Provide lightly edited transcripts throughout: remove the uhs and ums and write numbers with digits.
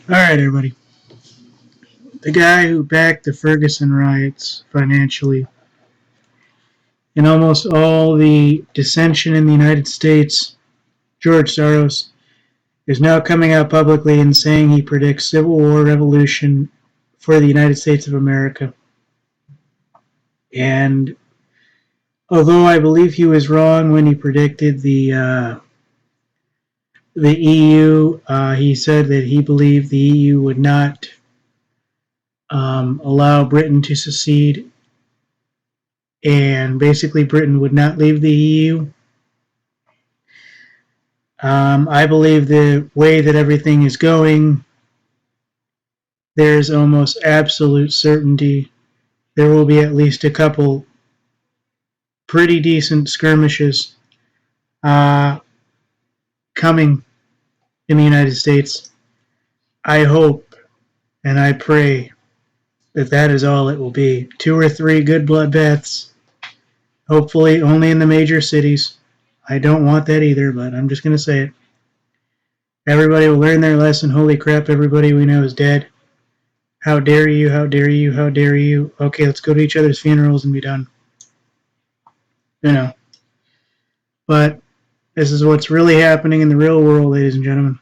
Alright, everybody. The guy who backed the Ferguson riots financially and almost all the dissension in the United States, George Soros, is now coming out publicly and saying he predicts civil war revolution for the United States of America. And although I believe he was wrong when he predicted the EU, he said that he believed the EU would not allow Britain to secede, and basically Britain would not leave the EU. I believe the way that everything is going, there's almost absolute certainty there will be at least a couple pretty decent skirmishes coming in the United States. I hope and I pray that that is all it will be. 2 or 3 good bloodbaths, hopefully only in the major cities. I don't want that either, but I'm just going to say it. Everybody will learn their lesson. Holy crap, everybody we know is dead. How dare you, how dare you, how dare you. Okay, let's go to each other's funerals and be done. You know. But this is what's really happening in the real world, ladies and gentlemen.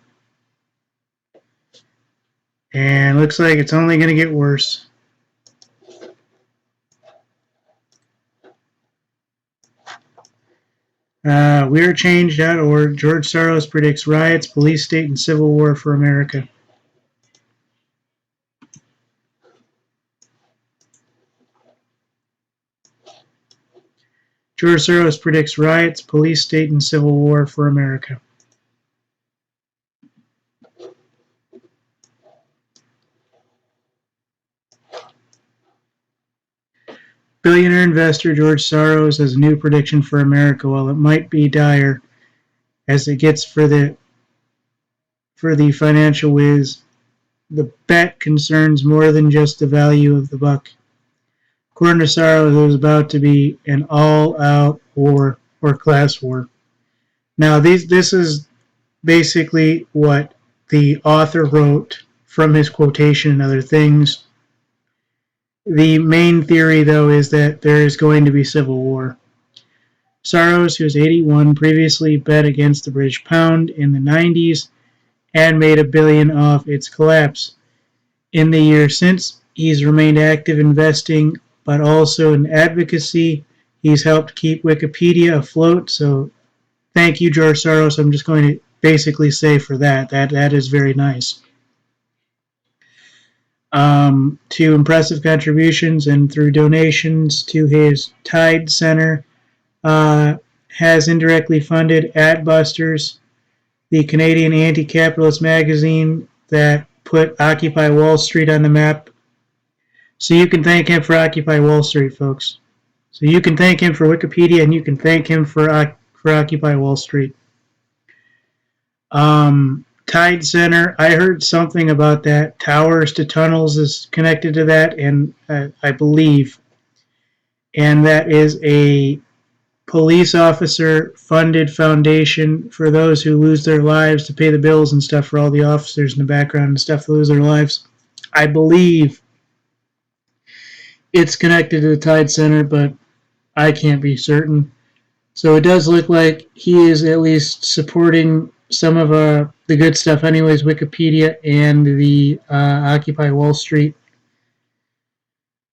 And looks like it's only going to get worse. WeAreChange.org. George Soros predicts riots, police state, and civil war for America. George Soros predicts riots, police state, and civil war for America. Billionaire investor George Soros has a new prediction for America. While it might be dire as it gets for the financial whiz, the bet concerns more than just the value of the buck. According to Soros, there was about to be an all-out war or class war. Now, this is basically what the author wrote from his quotation and other things. The main theory, though, is that there is going to be civil war. Soros, who is 81, previously bet against the British pound in the 90s and made $1 billion off its collapse. In the year since, he's remained active investing, but also in advocacy. He's helped keep Wikipedia afloat, so thank you, George Soros. I'm just going to basically say for that is very nice. To impressive contributions and through donations to his Tide Center, has indirectly funded Adbusters, the Canadian anti-capitalist magazine that put Occupy Wall Street on the map. So you can thank him for Occupy Wall Street, folks. So you can thank him for Wikipedia, and you can thank him for Occupy Wall Street. Tide Center, I heard something about that. Towers to Tunnels is connected to that, and I believe. And that is a police officer funded foundation for those who lose their lives to pay the bills and stuff for all the officers in the background and stuff that lose their lives. I believe it's connected to the Tide Center, but I can't be certain. So it does look like he is at least supporting some of the good stuff anyways, Wikipedia and the Occupy Wall Street.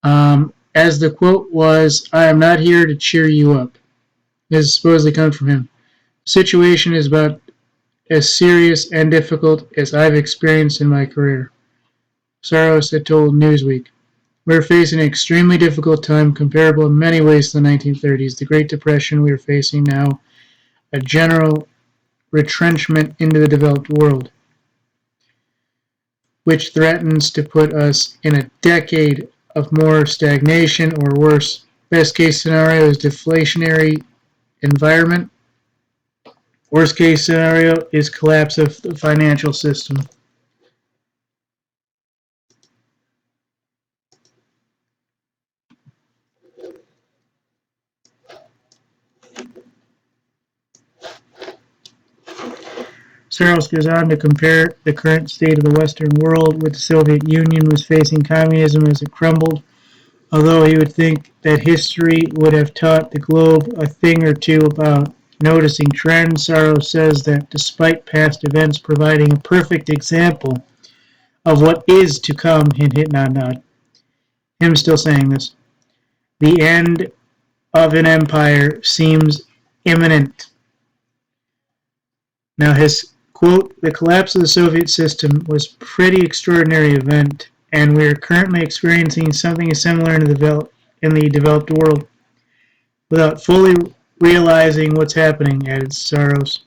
As the quote was, "I am not here to cheer you up." This is supposedly coming from him. The situation is about as serious and difficult as I've experienced in my career, Soros had told Newsweek. We're facing an extremely difficult time, comparable in many ways to the 1930s, the Great Depression we are facing now, a general retrenchment into the developed world, which threatens to put us in a decade of more stagnation or worse. Best case scenario is deflationary environment. Worst case scenario is collapse of the financial system. Soros goes on to compare the current state of the Western world with the Soviet Union was facing communism as it crumbled. Although he would think that history would have taught the globe a thing or two about noticing trends, Soros says that despite past events providing a perfect example of what is to come, hint, hint, nod, nod, him still saying this, the end of an empire seems imminent. Now his quote, the collapse of the Soviet system was a pretty extraordinary event, and we are currently experiencing something similar in the developed world without fully realizing what's happening, added Soros.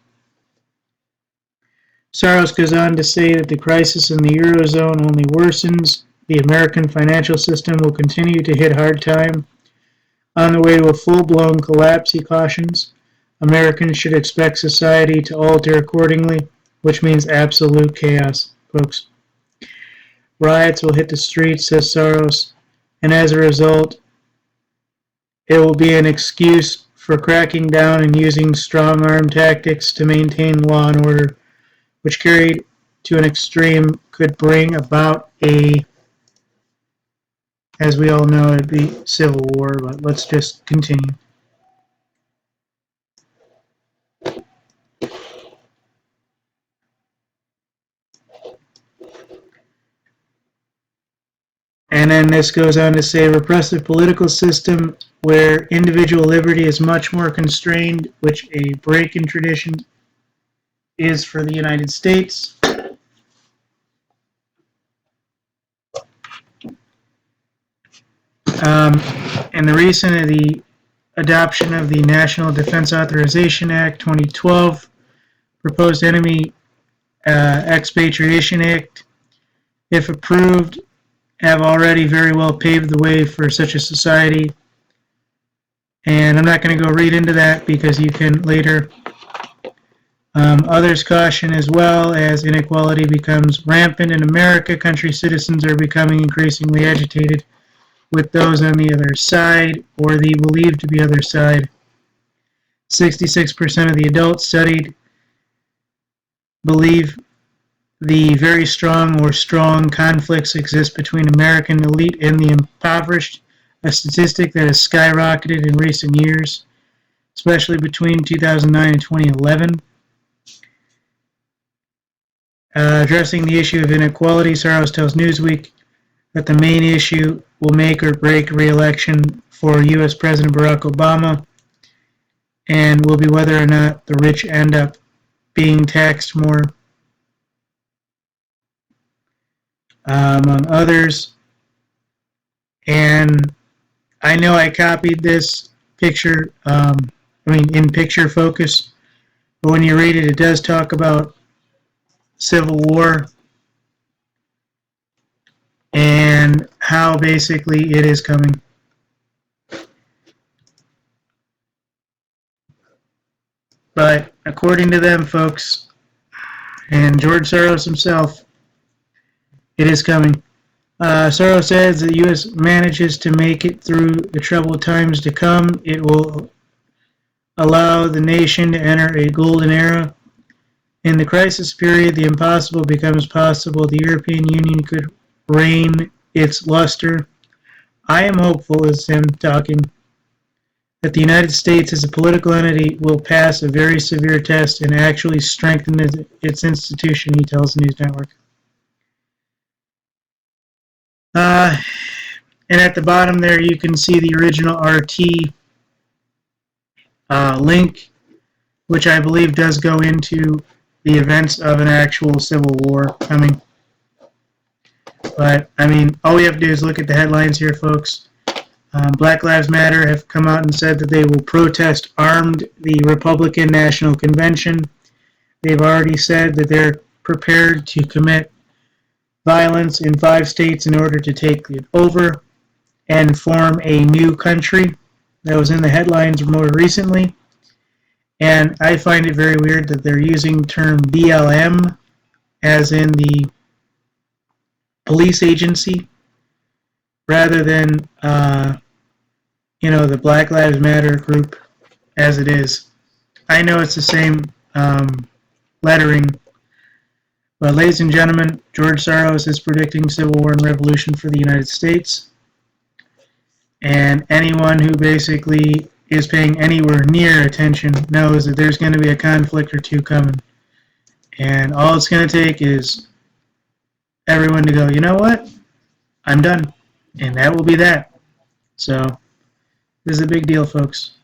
Soros goes on to say that the crisis in the Eurozone only worsens. The American financial system will continue to hit hard time. On the way to a full-blown collapse, he cautions. Americans should expect society to alter accordingly, which means absolute chaos, folks. Riots will hit the streets, says Soros, and as a result, it will be an excuse for cracking down and using strong-arm tactics to maintain law and order, which carried to an extreme could bring about as we all know, it'd be civil war, but let's just continue. And then this goes on to say, repressive political system where individual liberty is much more constrained, which a break in tradition is for the United States. And the adoption of the National Defense Authorization Act 2012, proposed enemy expatriation act, if approved, have already very well paved the way for such a society. And I'm not going to go read into that because you can later. Others caution as well as inequality becomes rampant in America, country citizens are becoming increasingly agitated with those on the other side or the believed to be other side. 66% of the adults studied believe the very strong or strong conflicts exist between American elite and the impoverished, a statistic that has skyrocketed in recent years, especially between 2009 and 2011. Addressing the issue of inequality, Soros tells Newsweek that the main issue will make or break re-election for U.S. President Barack Obama and will be whether or not the rich end up being taxed more, among others. And I know I copied this picture, in picture focus, but when you read it, it does talk about Civil War and how basically it is coming. But according to them, folks, and George Soros himself, it is coming. Soros says that the U.S. manages to make it through the troubled times to come, it will allow the nation to enter a golden era. In the crisis period, the impossible becomes possible. The European Union could reign its luster. I am hopeful, as him talking, that the United States as a political entity will pass a very severe test and actually strengthen its institution, he tells the news network. And at the bottom there, you can see the original RT link, which I believe does go into the events of an actual civil war coming. But, all we have to do is look at the headlines here, folks. Black Lives Matter have come out and said that they will protest armed the Republican National Convention. They've already said that they're prepared to commit violence in 5 states in order to take it over and form a new country. That was in the headlines more recently. And I find it very weird that they're using the term BLM as in the police agency rather than, the Black Lives Matter group as it is. I know it's the same lettering, But ladies and gentlemen, George Soros is predicting civil war and revolution for the United States. And anyone who basically is paying anywhere near attention knows that there's going to be a conflict or two coming. And all it's going to take is everyone to go, you know what? I'm done. And that will be that. So, this is a big deal, folks.